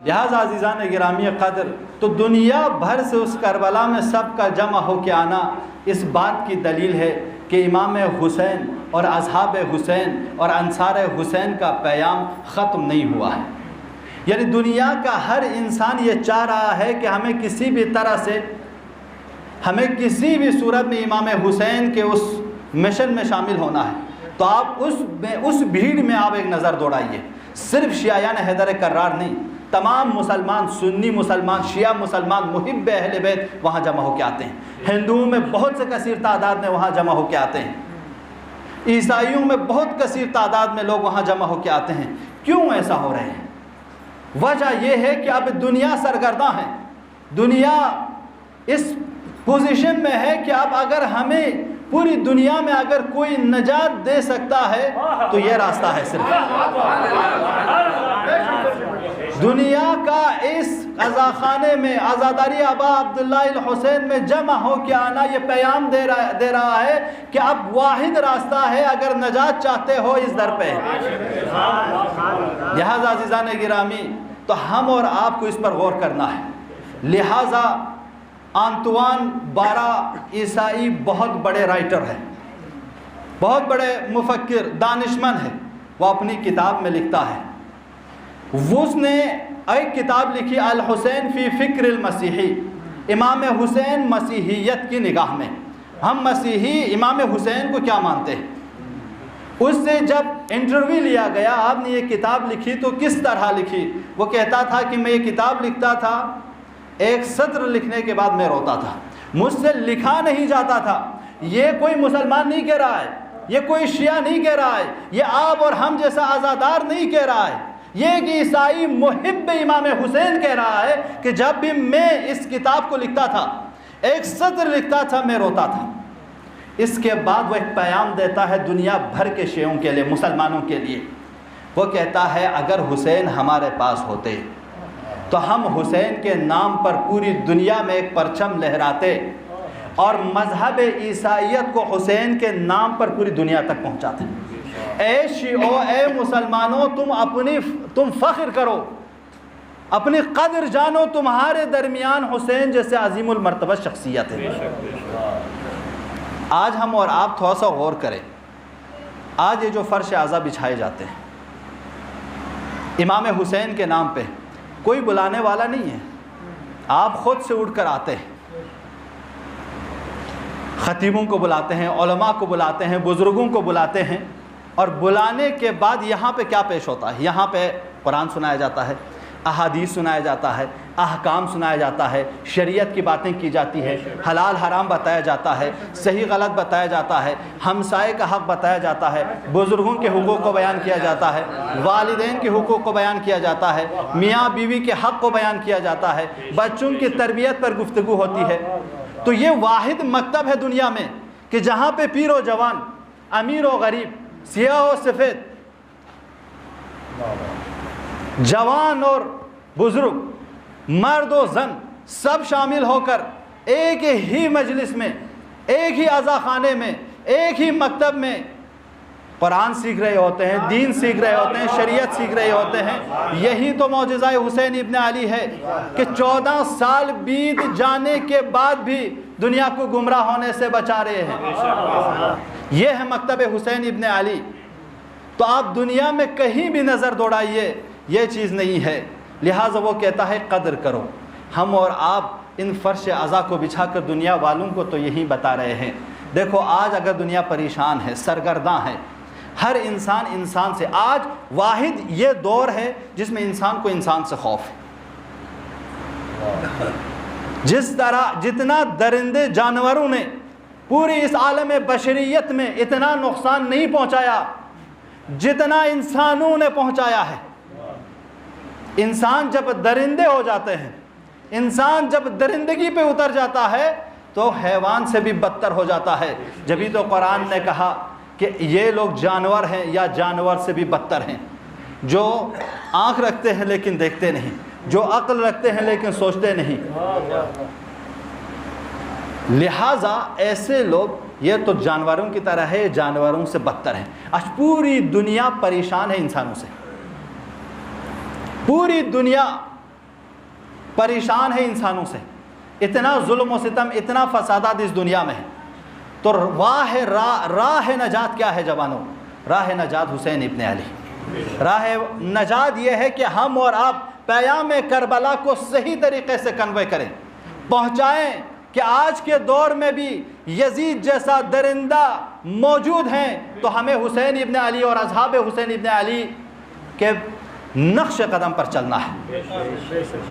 لہٰذا عزیزان گرامی قدر، تو دنیا بھر سے اس کربلا میں سب کا جمع ہو کے آنا اس بات کی دلیل ہے کہ امام حسین اور اصحاب حسین اور انصار حسین کا پیام ختم نہیں ہوا ہے۔ یعنی دنیا کا ہر انسان یہ چاہ رہا ہے کہ ہمیں کسی بھی طرح سے، ہمیں کسی بھی صورت میں امام حسین کے اس مشن میں شامل ہونا ہے۔ تو آپ اس بھیڑ میں آپ ایک نظر دوڑائیے، صرف شیعیان حیدر کرار نہیں، تمام مسلمان، سنی مسلمان، شیعہ مسلمان، محب اہل بیت وہاں جمع ہو کے آتے ہیں۔ ہندوؤں میں بہت سے کثیر تعداد میں وہاں جمع ہو کے آتے ہیں، عیسائیوں میں بہت کثیر تعداد میں لوگ وہاں جمع ہو کے آتے ہیں۔ کیوں ایسا ہو رہے ہیں؟ وجہ یہ ہے کہ اب دنیا سرگرداں ہے، دنیا اس پوزیشن میں ہے کہ اب اگر ہمیں پوری دنیا میں اگر کوئی نجات دے سکتا ہے تو یہ راستہ ہے صرف دنیا کا اس قضا خانے میں عزاداری ابا عبداللہ الحسین میں جمع ہو کے آنا یہ پیام دے رہا ہے کہ اب واحد راستہ ہے اگر نجات چاہتے ہو اس در پہ۔ لہذا عزیزان گرامی تو ہم اور آپ کو اس پر غور کرنا ہے۔ لہذا آنتوان بارا عیسائی بہت بڑے رائٹر ہیں، بہت بڑے مفکر دانشمند ہے، وہ اپنی کتاب میں لکھتا ہے، اس نے ایک کتاب لکھی الحسین فی فکر المسیحی، امام حسین مسیحیت کی نگاہ میں۔ ہم مسیحی امام حسین کو کیا مانتے ہیں؟ اس سے جب انٹرویو لیا گیا آپ نے یہ کتاب لکھی تو کس طرح لکھی؟ وہ کہتا تھا کہ میں یہ کتاب لکھتا تھا، ایک سطر لکھنے کے بعد میں روتا تھا، مجھ سے لکھا نہیں جاتا تھا۔ یہ کوئی مسلمان نہیں کہہ رہا ہے، یہ کوئی شیعہ نہیں کہہ رہا ہے، یہ آپ اور ہم جیسا عزادار نہیں کہہ رہا ہے، یہ ایک عیسائی محب امام حسین کہہ رہا ہے کہ جب بھی میں اس کتاب کو لکھتا تھا، ایک سطر لکھتا تھا، میں روتا تھا۔ اس کے بعد وہ ایک پیام دیتا ہے دنیا بھر کے شیعوں کے لیے، مسلمانوں کے لیے۔ وہ کہتا ہے اگر حسین ہمارے پاس ہوتے تو ہم حسین کے نام پر پوری دنیا میں ایک پرچم لہراتے اور مذہب عیسائیت کو حسین کے نام پر پوری دنیا تک پہنچاتے۔ اے شیعو، اے مسلمانوں، تم فخر کرو، اپنی قدر جانو، تمہارے درمیان حسین جیسے عظیم المرتبہ شخصیت ہے۔ آج ہم اور آپ تھوڑا سا غور کریں، آج یہ جو فرش اعضا بچھائے جاتے ہیں امام حسین کے نام پہ، کوئی بلانے والا نہیں ہے، آپ خود سے اٹھ کر آتے ہیں، خطیبوں کو بلاتے ہیں، علماء کو بلاتے ہیں، بزرگوں کو بلاتے ہیں، اور بلانے کے بعد یہاں پہ کیا پیش ہوتا ہے؟ یہاں پہ قرآن سنایا جاتا ہے، احادیث سنایا جاتا ہے، احکام سنایا جاتا ہے، شریعت کی باتیں کی جاتی ہے، حلال حرام بتایا جاتا ہے، صحیح غلط بتایا جاتا ہے، ہمسائے کا حق بتایا جاتا ہے، بزرگوں کے حقوق کو بیان کیا جاتا ہے، والدین کے حقوق کو بیان کیا جاتا ہے، میاں بیوی کے حق کو بیان کیا جاتا ہے، بچوں کی تربیت پر گفتگو ہوتی ہے۔ تو یہ واحد مکتب ہے دنیا میں کہ جہاں پہ پیر و جوان، امیر و غریب، سیاہ و سفید، جوان اور بزرگ، مرد و زن سب شامل ہو کر ایک ہی مجلس میں، ایک ہی عزا خانے میں، ایک ہی مکتب میں قرآن سیکھ رہے ہوتے ہیں، دین سیکھ رہے ہوتے ہیں، شریعت سیکھ رہے ہوتے ہیں۔ یہی تو معجزہ حسین ابن علی ہے کہ 14 سال بیت جانے کے بعد بھی دنیا کو گمراہ ہونے سے بچا رہے ہیں۔ یہ ہے مکتب حسین ابن علی۔ تو آپ دنیا میں کہیں بھی نظر دوڑائیے، یہ چیز نہیں ہے۔ لہٰذا وہ کہتا ہے قدر کرو۔ ہم اور آپ ان فرش اعضا کو بچھا کر دنیا والوں کو تو یہی بتا رہے ہیں۔ دیکھو آج اگر دنیا پریشان ہے، سرگرداں ہے، ہر انسان سے، آج واحد یہ دور ہے جس میں انسان کو انسان سے خوف ہے۔ جس طرح جتنا درندے جانوروں نے پوری اس عالم بشریت میں اتنا نقصان نہیں پہنچایا جتنا انسانوں نے پہنچایا ہے۔ انسان جب درندے ہو جاتے ہیں، انسان جب درندگی پہ اتر جاتا ہے تو حیوان سے بھی بدتر ہو جاتا ہے۔ جبھی تو قرآن نے کہا کہ یہ لوگ جانور ہیں یا جانور سے بھی بدتر ہیں، جو آنکھ رکھتے ہیں لیکن دیکھتے نہیں، جو عقل رکھتے ہیں لیکن سوچتے نہیں۔ لہٰذا ایسے لوگ یہ تو جانوروں کی طرح ہے، جانوروں سے بدتر ہیں۔ آج پوری دنیا پریشان ہے انسانوں سے، پوری دنیا پریشان ہے انسانوں سے، اتنا ظلم و ستم، اتنا فسادات اس دنیا میں ہے، تو راہ نجات کیا ہے جوانوں؟ راہ نجات حسین ابن علی۔ راہ نجات یہ ہے کہ ہم اور آپ پیام کربلا کو صحیح طریقے سے کنوے کریں، پہنچائیں کہ آج کے دور میں بھی یزید جیسا درندہ موجود ہیں، تو ہمیں حسین ابن علی اور اصحاب حسین ابن علی کے نقش قدم پر چلنا ہے۔